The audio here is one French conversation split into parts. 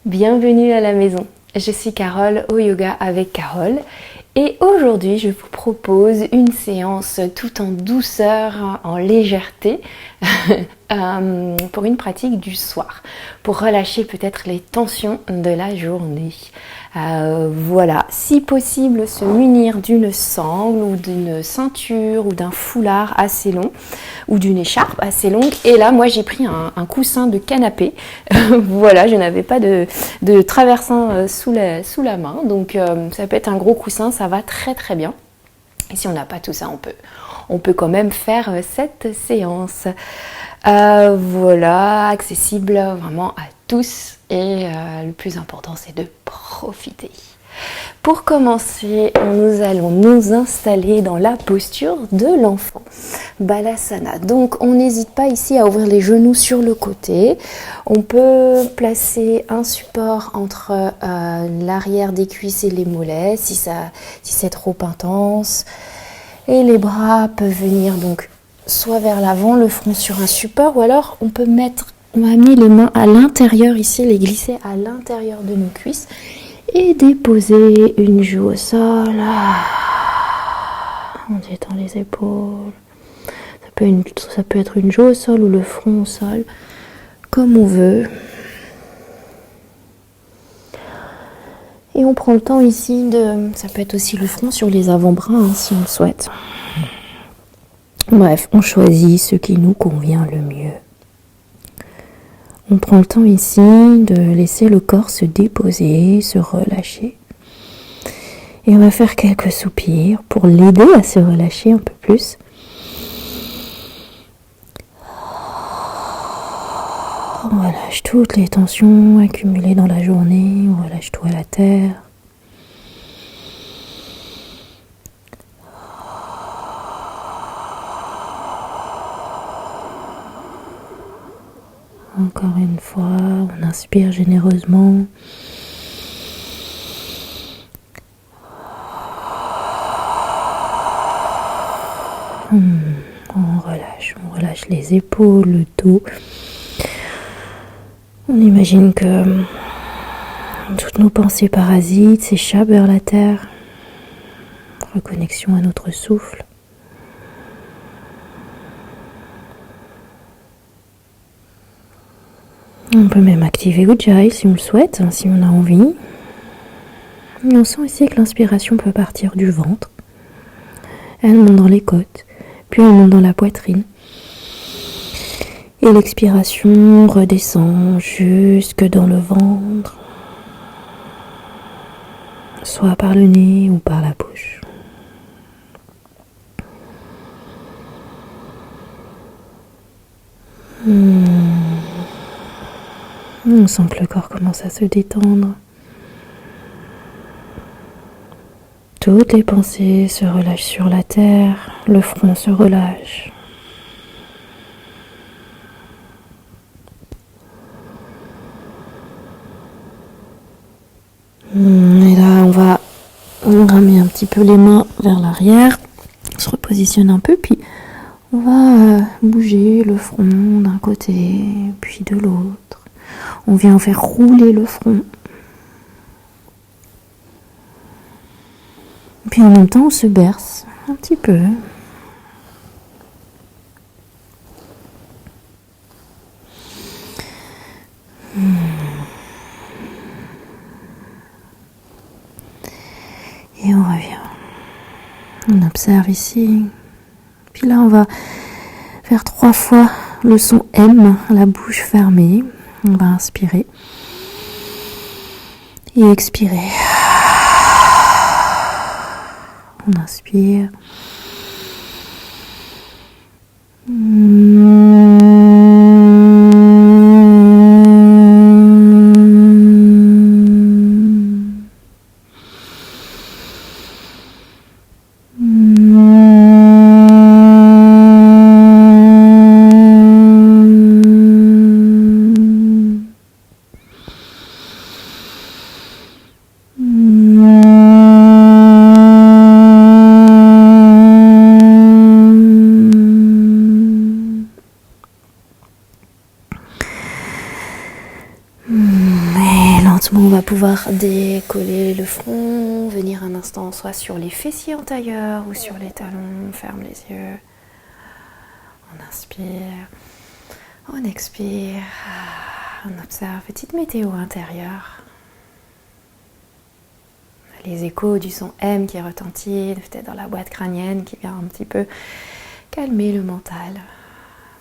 Bienvenue à la maison. Je suis Carole au Yoga avec Carole et aujourd'hui je vous propose une séance tout en douceur, en légèreté pour une pratique du soir, pour relâcher peut-être les tensions de la journée. Voilà, si possible se munir d'une sangle ou d'une ceinture ou d'un foulard assez long ou d'une écharpe assez longue. Et là moi j'ai pris un coussin de canapé. Voilà, je n'avais pas de traversin sous la main, donc ça peut être un gros coussin, ça va très très bien. Et si on n'a pas tout ça, on peut quand même faire cette séance. Voilà, accessible vraiment à tous et le plus important c'est de profiter. Pour commencer, nous allons nous installer dans la posture de l'enfant, Balasana. Donc on n'hésite pas ici à ouvrir les genoux sur le côté. On peut placer un support entre l'arrière des cuisses et les mollets si c'est trop intense. Et les bras peuvent venir donc soit vers l'avant, le front sur un support, ou alors on va amener les mains à l'intérieur ici, les glisser à l'intérieur de nos cuisses et déposer une joue au sol. On détend les épaules. Ça peut être une joue au sol ou le front au sol, comme on veut. Et on prend le temps ici ça peut être aussi le front sur les avant-bras si on le souhaite. Bref, on choisit ce qui nous convient le mieux. On prend le temps ici de laisser le corps se déposer, se relâcher. Et on va faire quelques soupirs pour l'aider à se relâcher un peu plus. On relâche toutes les tensions accumulées dans la journée, on relâche tout à la terre. Encore une fois, on inspire généreusement. On relâche les épaules, le dos. On imagine que toutes nos pensées parasites s'échappent vers la terre. Reconnexion à notre souffle. On peut même activer Ujjayi si on le souhaite, si on a envie. Et on sent ici que l'inspiration peut partir du ventre. Elle monte dans les côtes, puis elle monte dans la poitrine. Et l'expiration redescend jusque dans le ventre, soit par le nez ou par la bouche. On sent que le corps commence à se détendre. Toutes les pensées se relâchent sur la terre, le front se relâche. Et là, on va ramener un petit peu les mains vers l'arrière, on se repositionne un peu, puis on va bouger le front d'un côté, puis de l'autre. On vient faire rouler le front. Puis en même temps, on se berce un petit peu. Et on revient. On observe ici. Puis là, on va faire 3 fois le son M, la bouche fermée. On va inspirer. Et expirer. On inspire. lentement, on va pouvoir décoller le front, venir un instant soit sur les fessiers en tailleur ou sur les talons. On ferme les yeux. On inspire. On expire. On observe. Petite météo intérieure. Les échos du son M qui retentit, peut-être dans la boîte crânienne qui vient un petit peu calmer le mental.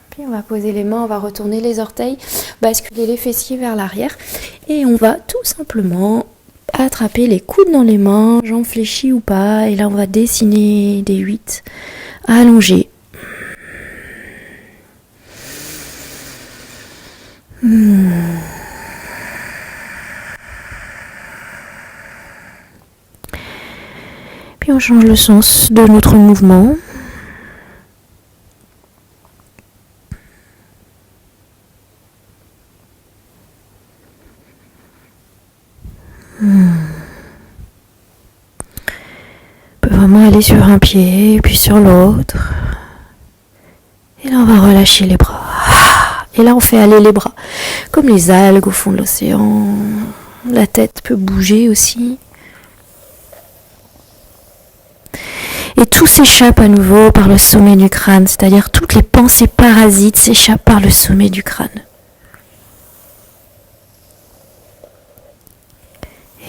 Puis on va poser les mains, on va retourner les orteils, basculer les fessiers vers l'arrière et on va tout simplement attraper les coudes dans les mains, jambes fléchies ou pas, et là on va dessiner des 8 allongés. Puis on change le sens de notre mouvement. On peut vraiment aller sur un pied, puis sur l'autre. Et là on va relâcher les bras. Et là on fait aller les bras, comme les algues au fond de l'océan. La tête peut bouger aussi. Et tout s'échappe à nouveau par le sommet du crâne, c'est-à-dire toutes les pensées parasites s'échappent par le sommet du crâne.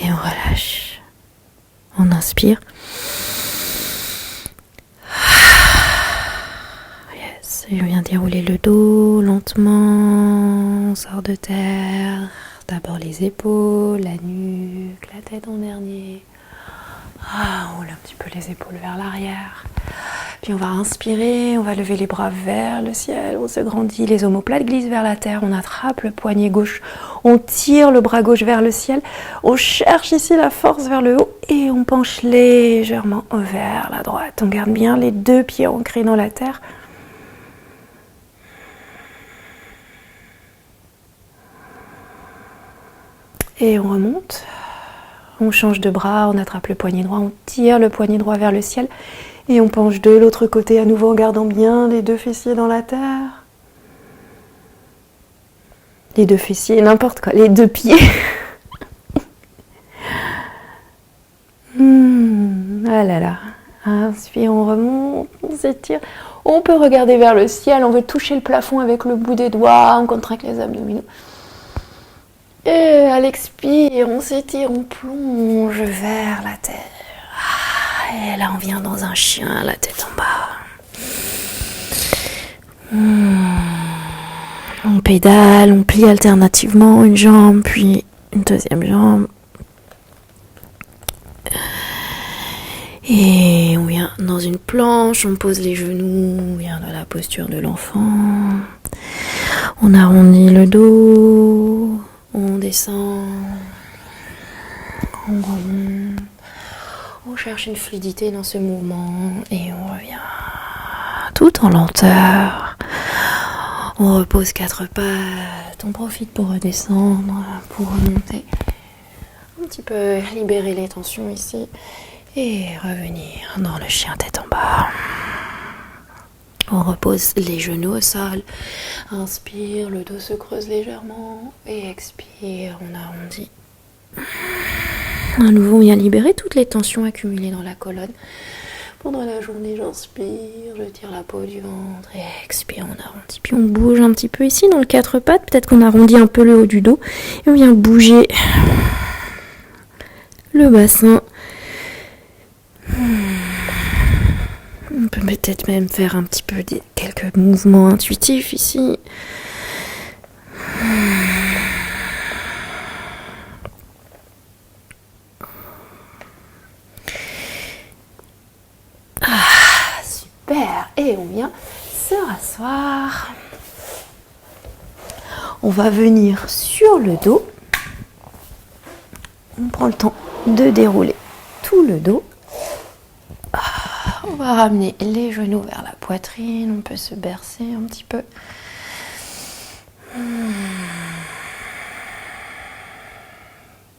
Et on relâche. On inspire. Yes. Et on vient dérouler le dos lentement. On sort de terre. D'abord les épaules, la nuque, la tête en dernier. On roule un petit peu les épaules vers l'arrière. Puis on va inspirer, on va lever les bras vers le ciel, on se grandit, les omoplates glissent vers la terre, on attrape le poignet gauche, on tire le bras gauche vers le ciel, on cherche ici la force vers le haut et on penche légèrement vers la droite. On garde bien les deux pieds ancrés dans la terre. Et on remonte. On change de bras, on attrape le poignet droit, on tire le poignet droit vers le ciel et on penche de l'autre côté à nouveau en gardant bien les deux fessiers dans la terre. Les deux fessiers, n'importe quoi, les deux pieds. Ah là là. Inspire, on remonte, on s'étire. On peut regarder vers le ciel, on veut toucher le plafond avec le bout des doigts, on contracte les abdominaux. Et à l'expire, on s'étire, on plonge vers la terre. Et là, on vient dans un chien, la tête en bas. On pédale, on plie alternativement une jambe, puis une deuxième jambe. Et on vient dans une planche, on pose les genoux, on vient dans la posture de l'enfant. On arrondit le dos. On descend, on remonte, on cherche une fluidité dans ce mouvement et on revient tout en lenteur. On repose 4 pattes, on profite pour redescendre, pour remonter, un petit peu libérer les tensions ici et revenir dans le chien tête en bas. On repose les genoux au sol, inspire, le dos se creuse légèrement et expire, on arrondit. À nouveau, on vient libérer toutes les tensions accumulées dans la colonne. Pendant la journée, j'inspire, je tire la peau du ventre et expire, on arrondit. Puis on bouge un petit peu ici dans le 4 pattes, peut-être qu'on arrondit un peu le haut du dos. Et on vient bouger le bassin. On peut peut-être même faire un petit peu quelques mouvements intuitifs ici. Super. Et on vient se rasseoir. On va venir sur le dos. On prend le temps de dérouler tout le dos. On va ramener les genoux vers la poitrine, on peut se bercer un petit peu.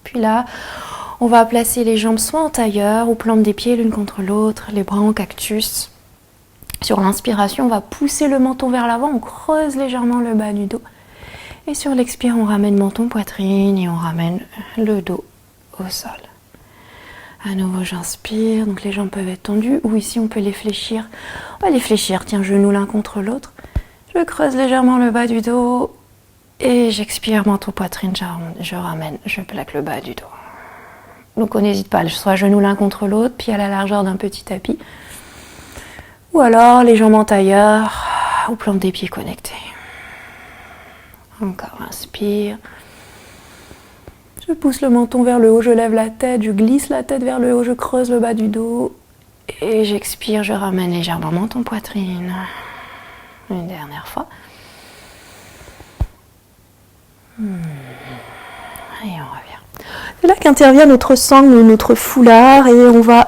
Puis là, on va placer les jambes soit en tailleur ou plante des pieds l'une contre l'autre, les bras en cactus. Sur l'inspiration, on va pousser le menton vers l'avant, on creuse légèrement le bas du dos. Et sur l'expire, on ramène menton, poitrine et on ramène le dos au sol. À nouveau, j'inspire, donc les jambes peuvent être tendues, ou ici on peut les fléchir. On va les fléchir, tiens, genoux l'un contre l'autre. Je creuse légèrement le bas du dos et j'expire, menton, poitrine, je ramène, je plaque le bas du dos. Donc on n'hésite pas, soit genoux l'un contre l'autre, pieds à la largeur d'un petit tapis, ou alors les jambes en tailleur, ou plante des pieds connectés. Encore, inspire. Je pousse le menton vers le haut, je lève la tête, je glisse la tête vers le haut, je creuse le bas du dos. Et j'expire, je ramène légèrement menton, poitrine. Une dernière fois. Et on revient. C'est là qu'intervient notre sangle ou notre foulard. Et on va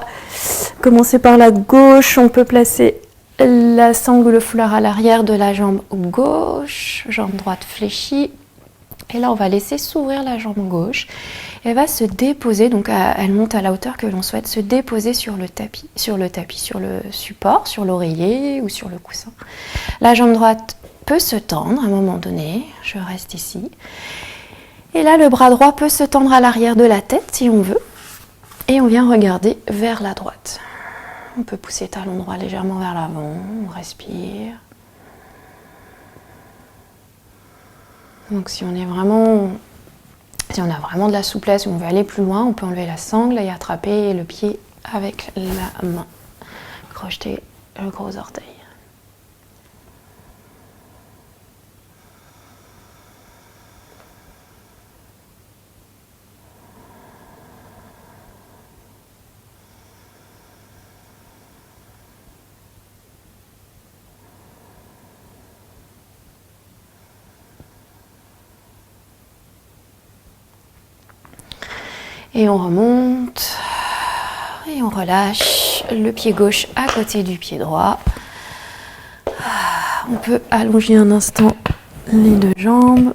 commencer par la gauche. On peut placer la sangle ou le foulard à l'arrière de la jambe gauche. Jambe droite fléchie. Et là, on va laisser s'ouvrir la jambe gauche. Elle va se déposer, donc elle monte à la hauteur que l'on souhaite, se déposer sur le tapis, sur le support, sur l'oreiller ou sur le coussin. La jambe droite peut se tendre à un moment donné. Je reste ici. Et là, le bras droit peut se tendre à l'arrière de la tête si on veut. Et on vient regarder vers la droite. On peut pousser talon droit légèrement vers l'avant. On respire. Donc si on a vraiment de la souplesse ou on veut aller plus loin, on peut enlever la sangle et attraper le pied avec la main. Crocheter le gros orteil. Et on remonte et on relâche le pied gauche à côté du pied droit. On peut allonger un instant les deux jambes.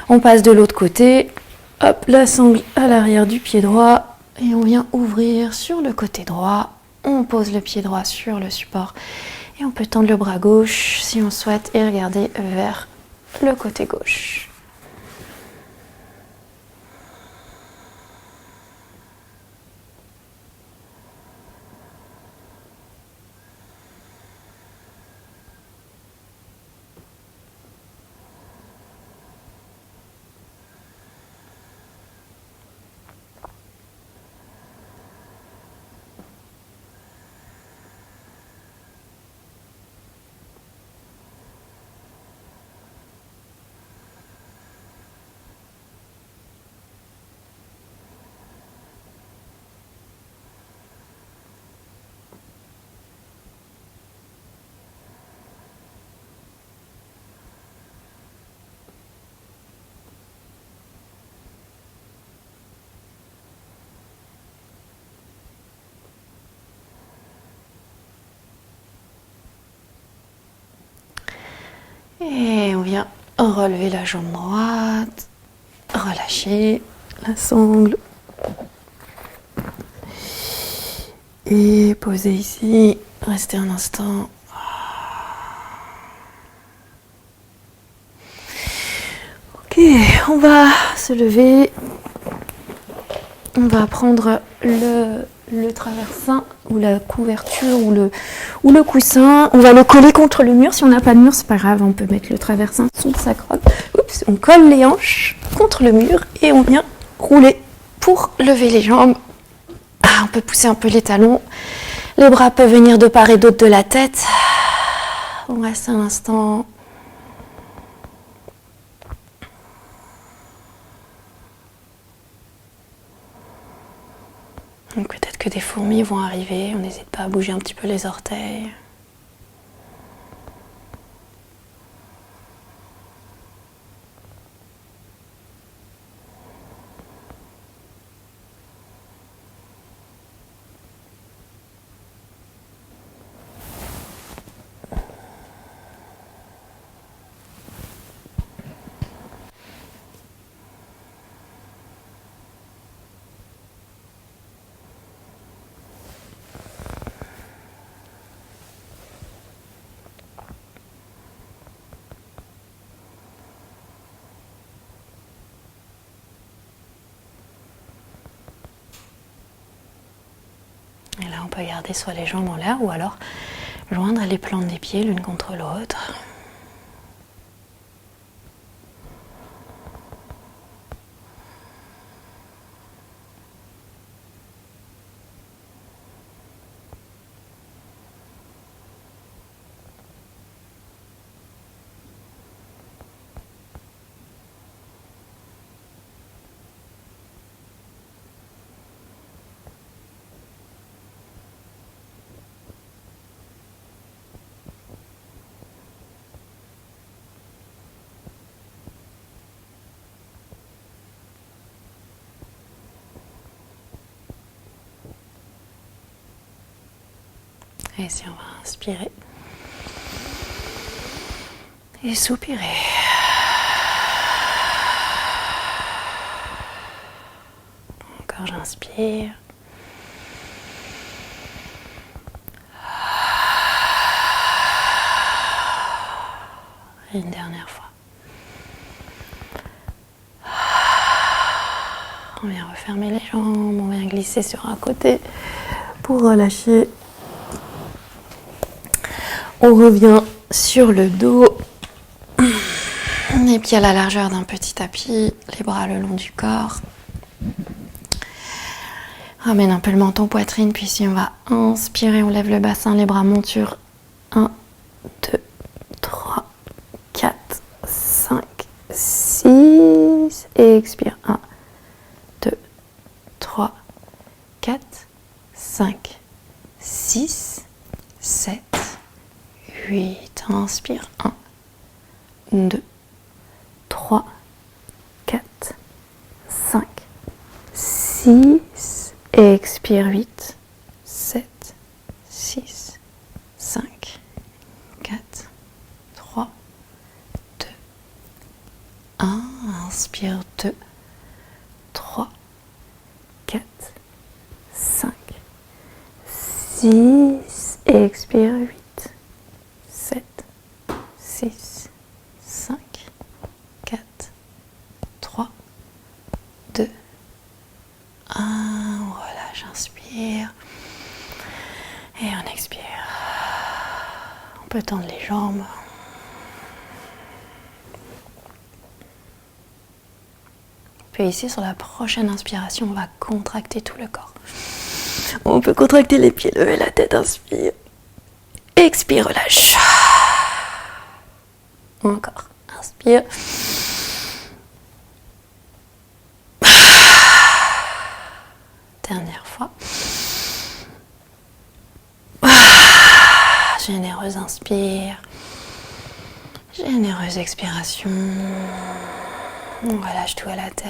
On passe de l'autre côté. Hop, la sangle à l'arrière du pied droit et on vient ouvrir sur le côté droit. On pose le pied droit sur le support et on peut tendre le bras gauche si on souhaite et regarder vers le côté gauche. Et on vient relever la jambe droite, relâcher la sangle et poser ici, rester un instant. Ok, on va se lever, on va prendre le traversin ou la couverture ou le coussin, on va le coller contre le mur. Si on n'a pas de mur, c'est pas grave, on peut mettre le traversin sous sa crotte. Oups, on colle les hanches contre le mur et on vient rouler pour lever les jambes. On peut pousser un peu les talons. Les bras peuvent venir de part et d'autre de la tête. On reste un instant. Donc peut-être que des fourmis vont arriver, on n'hésite pas à bouger un petit peu les orteils. Et là, on peut garder soit les jambes en l'air ou alors joindre les plantes des pieds l'une contre l'autre. Et si on va inspirer et soupirer. Encore j'inspire. Et une dernière fois. On vient refermer les jambes, on vient glisser sur un côté pour relâcher. On revient sur le dos, les pieds à la largeur d'un petit tapis, les bras le long du corps. Ramène un peu le menton, poitrine, puis si on va inspirer, on lève le bassin, les bras montent sur 1, 2, 3, 4, 5, 6, et expire 1, 2, 3, 4, 5, 6, 7, 8, inspire 1, 2, 3, 4, 5, 6, et expire 8, 7, 6, 5, 4, 3, 2, 1, inspire 2, 3, 4, 5, 6, et expire 8, 7, 6, 5, 4, 3, 2, 1. On relâche, inspire. Et on expire. On peut tendre les jambes. Puis ici, sur la prochaine inspiration, on va contracter tout le corps. On peut contracter les pieds, lever la tête, inspire. Expire, relâche. Encore, inspire. Dernière fois. Généreuse inspire. Généreuse expiration. On relâche tout à la terre.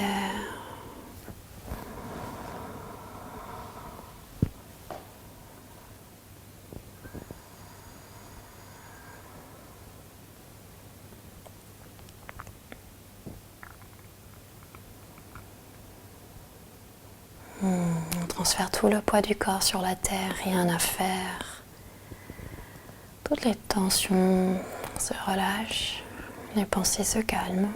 On transfère tout le poids du corps sur la terre, rien à faire. Toutes les tensions se relâchent, les pensées se calment.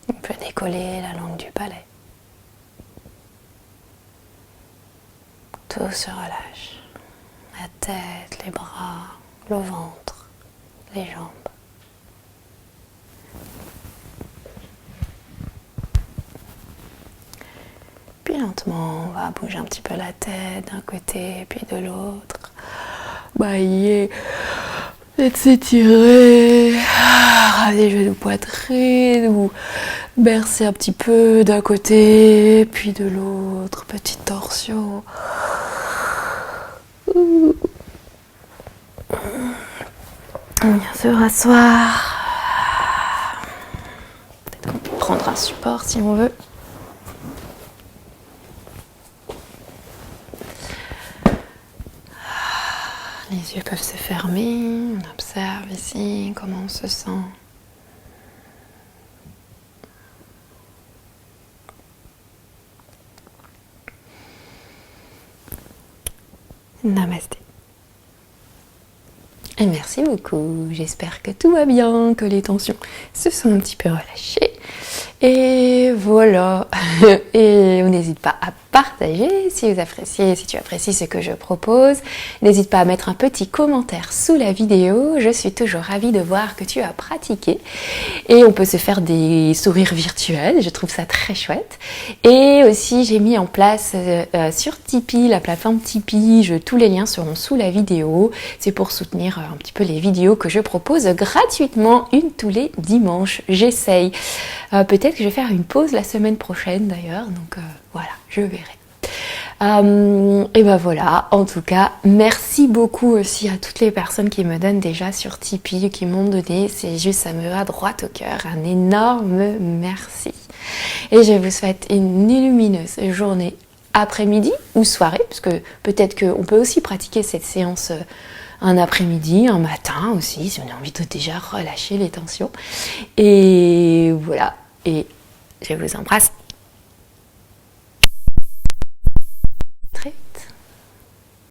On peut décoller la langue du palais. Tout se relâche. La tête, les bras, le ventre, les jambes. Puis lentement, on va bouger un petit peu la tête d'un côté puis de l'autre. Bailler, s'étirer, ramener les genoux poitrine ou bercer un petit peu d'un côté puis de l'autre. Petite torsion. On vient se rasseoir. Peut-être qu'on peut prendre un support si on veut. Les yeux peuvent se fermer. On observe ici comment on se sent. Namasté. Et merci beaucoup, j'espère que tout va bien, que les tensions se sont un petit peu relâchées. Et voilà, et on n'hésite pas à partager si vous appréciez, si tu apprécies ce que je propose. N'hésite pas à mettre un petit commentaire sous la vidéo, je suis toujours ravie de voir que tu as pratiqué. Et on peut se faire des sourires virtuels, je trouve ça très chouette. Et aussi j'ai mis en place sur Tipeee, la plateforme Tipeee, tous les liens seront sous la vidéo. C'est pour soutenir un petit peu les vidéos que je propose gratuitement, une tous les dimanches. J'essaye. Peut-être que je vais faire une pause la semaine prochaine d'ailleurs, donc voilà, je verrai. Et ben voilà, en tout cas, merci beaucoup aussi à toutes les personnes qui me donnent déjà sur Tipeee, qui m'ont donné, c'est juste, ça me va droit au cœur, un énorme merci. Et je vous souhaite une lumineuse journée, après-midi ou soirée, parce que peut-être qu'on peut aussi pratiquer cette séance un après-midi, un matin aussi, si on a envie de déjà relâcher les tensions. Et voilà, et je vous embrasse